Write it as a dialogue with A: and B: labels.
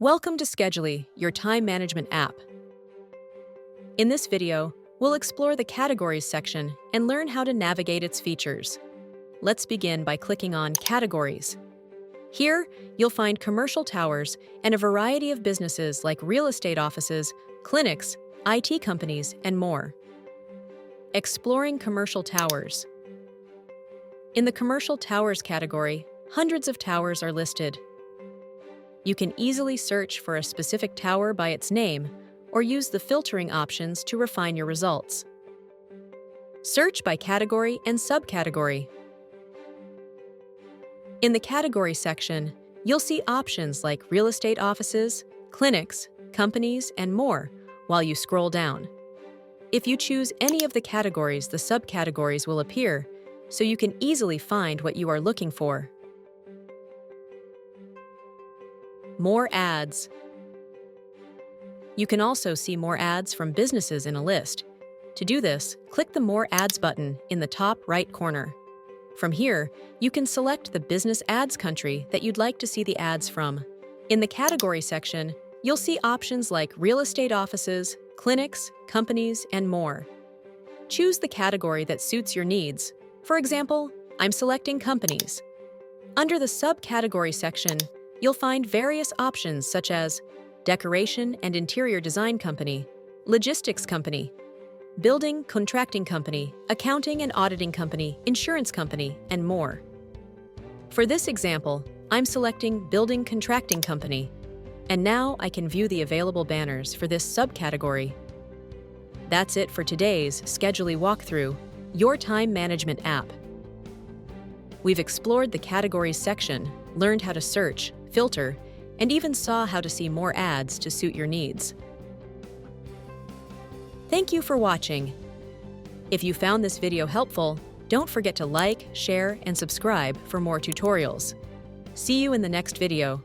A: Welcome to Scheduley, your time management app. In this video, we'll explore the Categories section and learn how to navigate its features. Let's begin by clicking on Categories. Here, you'll find commercial towers and a variety of businesses like real estate offices, clinics, IT companies, and more. Exploring commercial towers. In the Commercial Towers category, hundreds of towers are listed. You can easily search for a specific tower by its name or use the filtering options to refine your results. Search by category and subcategory. In the Category section, you'll see options like real estate offices, clinics, companies, and more while you scroll down. If you choose any of the categories, the subcategories will appear, so you can easily find what you are looking for. More ads. You can also see more ads from businesses in a list. To do this, click the More Ads button in the top right corner. From here, you can select the business ads country that you'd like to see the ads from. In the Category section, you'll see options like real estate offices, clinics, companies, and more. Choose the category that suits your needs. For example, I'm selecting companies. Under the subcategory section, you'll find various options such as decoration and interior design company, logistics company, building contracting company, accounting and auditing company, insurance company, and more. For this example, I'm selecting building contracting company, and now I can view the available banners for this subcategory. That's it for today's Scheduley walkthrough, your time management app. We've explored the Categories section, learned how to search, filter, and even saw how to see more ads to suit your needs. Thank you for watching. If you found this video helpful, don't forget to like, share, and subscribe for more tutorials. See you in the next video.